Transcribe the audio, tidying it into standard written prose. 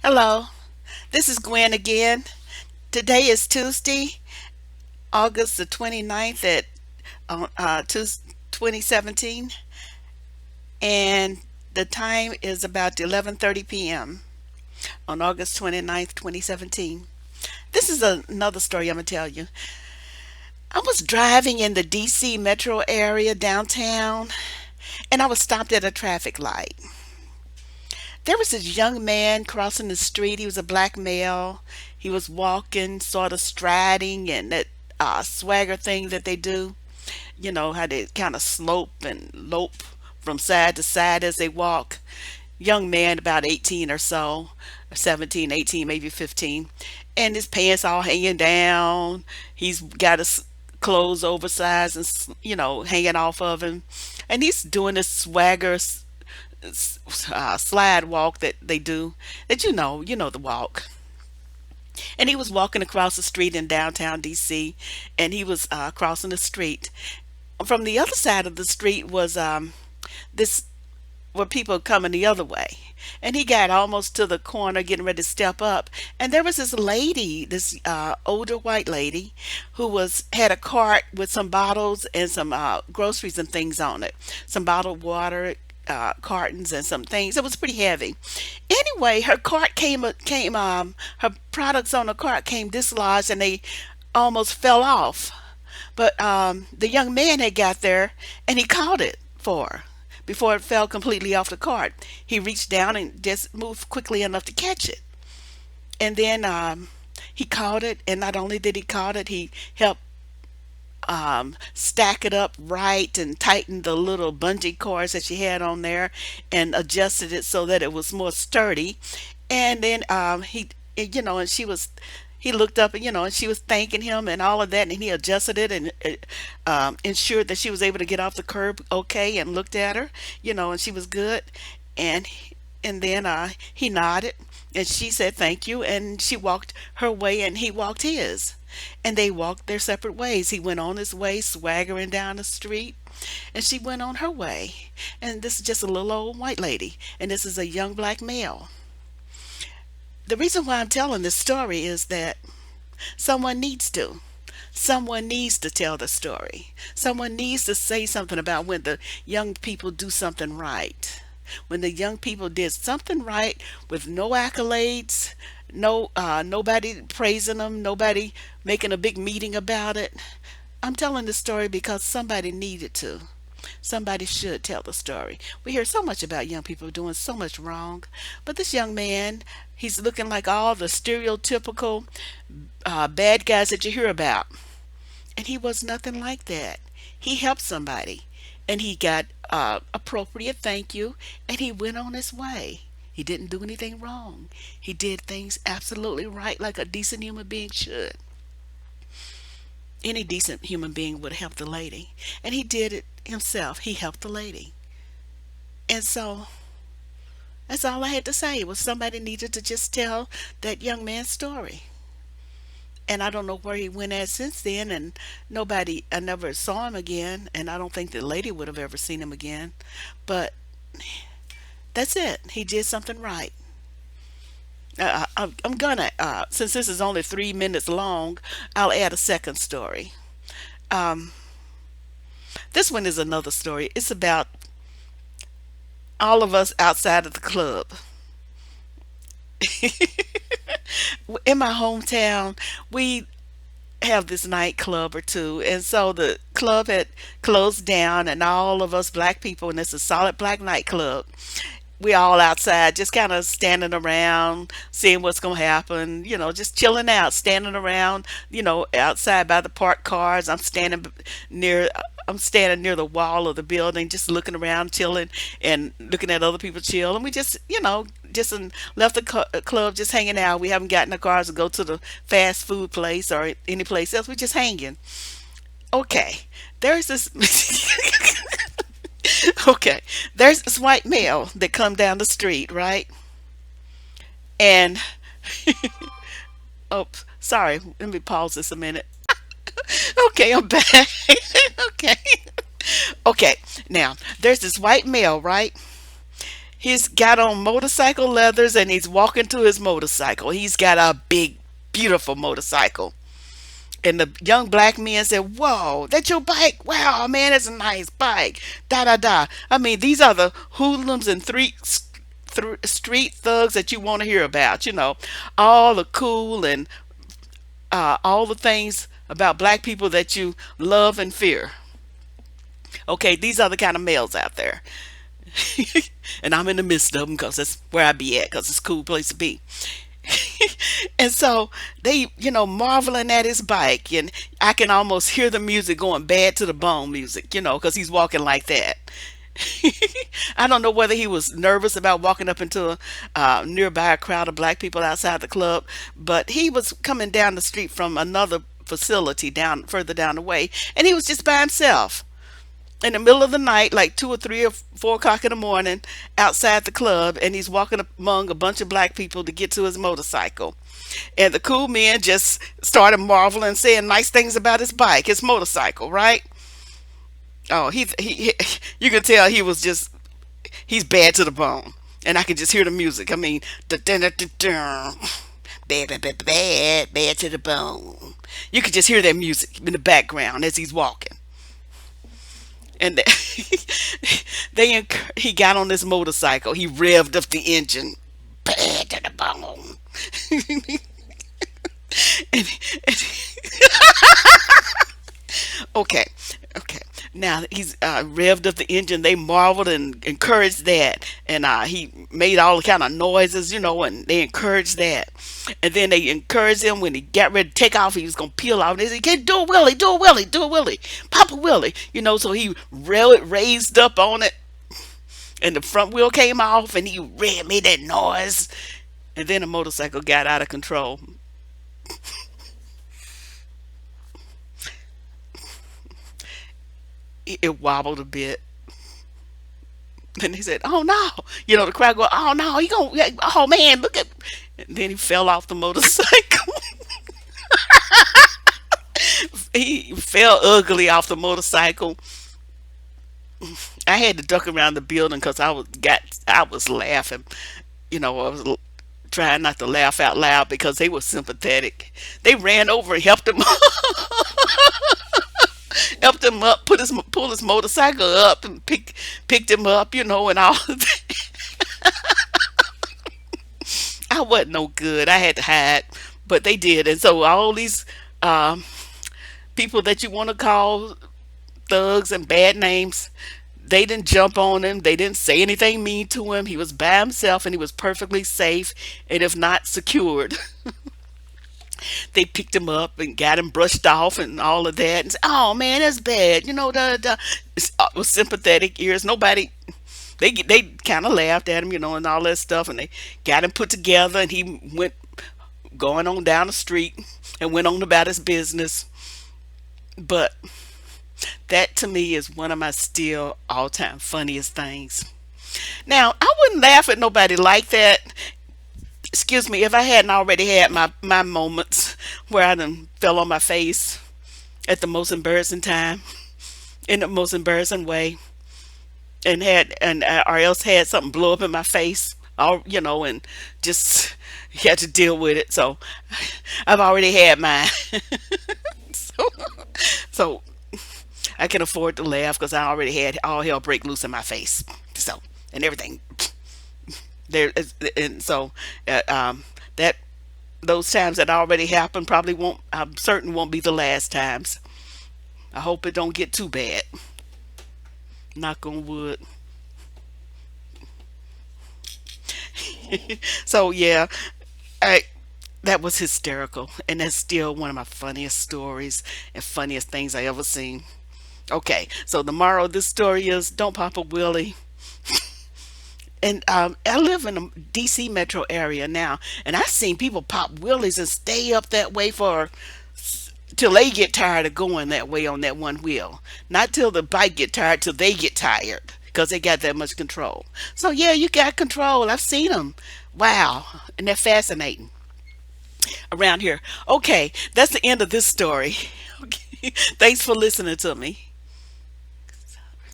Hello, this is Gwen again. Today is Tuesday, August the 29th at 2017, and the time is about 11:30 p.m. on August 29th, 2017. This is another story I'm going to tell you. I was driving in the DC metro area downtown, and I was stopped at a traffic light. There was this young man crossing the street. He was a black male. He was walking, sort of striding, and that swagger thing that they do. You know, how they kind of slope and lope from side to side as they walk. Young man, about 18 or so, 17, 18, maybe 15. And his pants all hanging down. He's got his clothes oversized and, hanging off of him. And he's doing this swagger slide walk that they do, that you know the walk. And he was walking across the street in downtown DC, and he was crossing the street. From the other side of the street was this were people coming the other way. And he got almost to the corner, getting ready to step up, and there was this lady, this older white lady, who was had a cart with some bottles and some groceries and things on it, some bottled water, cartons and some things. It was pretty heavy. Anyway, her cart her products on the cart came dislodged, and they almost fell off. But the young man had got there, and he caught it for her before it fell completely off the cart. He reached down and just moved quickly enough to catch it. And then he caught it, and not only did he caught it, he helped stack it up right and tighten the little bungee cords that she had on there and adjusted it so that it was more sturdy. And then and he looked up and and she was thanking him and all of that, and he adjusted it and ensured that she was able to get off the curb okay, and looked at her, and she was good. And and then he nodded, and she said thank you, and she walked her way and he walked his, and they walked their separate ways. He went on his way swaggering down the street, and she went on her way. And this is just a little old white lady, and this is a young black male. The reason why I'm telling this story is that someone needs to. Someone needs to tell the story. Someone needs to say something about when the young people do something right. When the young people did something right with no accolades, nobody praising them, nobody making a big meeting about it. I'm telling the story because somebody needed to. Somebody should tell the story. We hear so much about young people doing so much wrong, but this young man, he's looking like all the stereotypical bad guys that you hear about. And he was nothing like that. He helped somebody, and he got appropriate thank you, and he went on his way. He didn't do anything wrong. He did things absolutely right, like a decent human being should. Any decent human being would help the lady. And he did it himself. He helped the lady. And so that's all I had to say, was somebody needed to just tell that young man's story. And I don't know where he went at since then, and I never saw him again, and I don't think the lady would have ever seen him again. But that's it. He did something right. I'm gonna, since this is only 3 minutes long, I'll add a second story. Um, this one is another story. It's about all of us outside of the club. In my hometown, we have this nightclub or two, and so the club had closed down, and all of us black people, and it's a solid black nightclub, we all outside just kind of standing around seeing what's going to happen, just chilling out, standing around, outside by the parked cars. Near I'm standing near the wall of the building, just looking around, chilling, and looking at other people chill. And we just, left the club, just hanging out. We haven't gotten the cars to go to the fast food place or any place else. We're just hanging. Okay, there's this. Okay, there's this white male that come down the street, right? And oh, sorry, let me pause this a minute. Okay, I'm back. Okay, okay. Now there's this white male, right? He's got on motorcycle leathers and he's walking to his motorcycle. He's got a big, beautiful motorcycle. And the young black men said, "Whoa, that's your bike? Wow, man, that's a nice bike." Da da da. I mean, these are the hoodlums and street thugs that you want to hear about. All the cool and all the things about black people that you love and fear. Okay, these are the kind of males out there. And I'm in the midst of them because that's where I be at because it's a cool place to be. And so they, marveling at his bike, and I can almost hear the music going bad to the bone music, because he's walking like that. I don't know whether he was nervous about walking up into nearby a crowd of black people outside the club, but he was coming down the street from another facility down further down the way, and he was just by himself in the middle of the night, like 2 or 3 or 4 o'clock in the morning, outside the club, and he's walking among a bunch of black people to get to his motorcycle. And the cool men just started marveling, saying nice things about his bike, his motorcycle, right? Oh, you can tell he's bad to the bone, and I can just hear the music. I mean, bad, bad, bad, bad, bad to the bone. You can just hear that music in the background as he's walking. And he got on this motorcycle. He revved up the engine, bad to the bone. and, and okay, okay. Now he's revved up the engine. They marveled and encouraged that, and he made all kind of noises, and they encouraged that. And then they encouraged him when he got ready to take off. He was gonna peel off. And they said, "Can do a Willie, do a Willie, do a Willie, Papa Willie." So he raised up on it, and the front wheel came off, and he made that noise, and then the motorcycle got out of control. It wobbled a bit. And he said, "Oh no!" The crowd go, "Oh no, he gonna, oh man, look at." And then he fell off the motorcycle. He fell ugly off the motorcycle. I had to duck around the building because I was laughing. I was trying not to laugh out loud because they were sympathetic. They ran over and helped him, helped him up, pull his motorcycle up and picked him up, and all of that. I wasn't no good. I had to hide, but they did. And so all these um, people that you want to call thugs and bad names, they didn't jump on him. They didn't say anything mean to him. He was by himself and he was perfectly safe and if not secured. They picked him up and got him brushed off and all of that and said, "Oh man, that's bad." With sympathetic ears. Nobody, they kind of laughed at him, and all that stuff, and they got him put together, and he went going on down the street and went on about his business. But that to me is one of my still all time funniest things. Now, I wouldn't laugh at nobody like that. Excuse me, if I hadn't already had my moments where I done fell on my face at the most embarrassing time, in the most embarrassing way, or else had something blow up in my face, and just had to deal with it. So I've already had mine. so, so I can afford to laugh because I already had all hell break loose in my face. So and everything and so that those times that already happened probably won't. I'm certain won't be the last times. I hope it don't get too bad. Knock on wood. So yeah, I that was hysterical, and that's still one of my funniest stories and funniest things I ever seen. Okay, so the moral of this story is don't pop a wheelie. And I live in the DC metro area now, and I've seen people pop wheelies and stay up that way for till they get tired of going that way on that one wheel. Not till the bike get tired, till they get tired because they got that much control. So yeah, you got control. I've seen them. Wow, and they're fascinating around here. Okay, that's the end of this story. Okay. Thanks for listening to me.